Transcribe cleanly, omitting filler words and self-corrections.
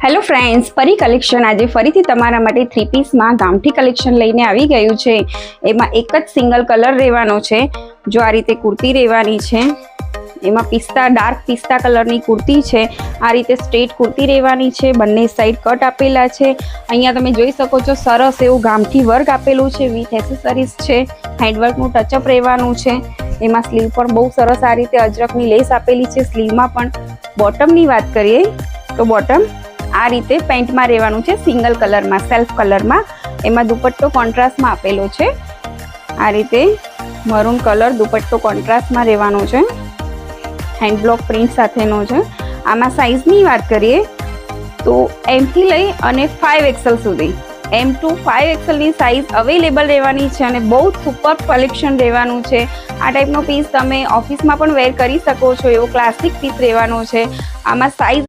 Hello friends, પરી collection આજે ફરીથી તમારા માટે થ્રી પીસમાં ગામઠી કલેક્શન લઈને આવી ગયું છે। એમાં એક જ સિંગલ કલર રહેવાનો છે। જો આ રીતે કુર્તી રહેવાની છે, એમાં ડાર્ક પિસ્તા કલરની કુર્તી છે। આ રીતે સ્ટ્રેટ કુર્તી રહેવાની છે, બંને સાઈડ કટ આપેલા છે। અહીંયા તમે જોઈ શકો છો, સરસ એવું ગામઠી વર્ક આપેલું છે વિથ એસેસરીઝ છે। હેન્ડવર્કનું ટચઅપ રહેવાનું છે। એમાં સ્લીવ પર બહુ સરસ આ રીતે અજરકની લેસ આપેલી છે। સ્લીવમાં પણ બોટમની વાત કરીએ તો બોટમ આ રીતે પેન્ટમાં રહેવાનું છે, સિંગલ કલરમાં, સેલ્ફ કલરમાં। એમાં દુપટ્ટો કોન્ટ્રાસ્ટમાં આપેલો છે। આ રીતે મરૂન કલર દુપટ્ટો કોન્ટ્રાસ્ટમાં રહેવાનો છે, હેન્ડ બ્લોક પ્રિન્ટ સાથેનો છે। આમાં સાઇઝની વાત કરીએ તો M થી લઈ અને 5XL સુધી, M to 5XL ની સાઇઝ અવેલેબલ રહેવાની છે અને બહુ સુપર કલેક્શન રહેવાનું છે। આ ટાઈપનો પીસ તમે ઓફિસમાં પણ વેર કરી શકો છો, એવો ક્લાસિક પીસ રહેવાનો છે। આમાં સાઇઝ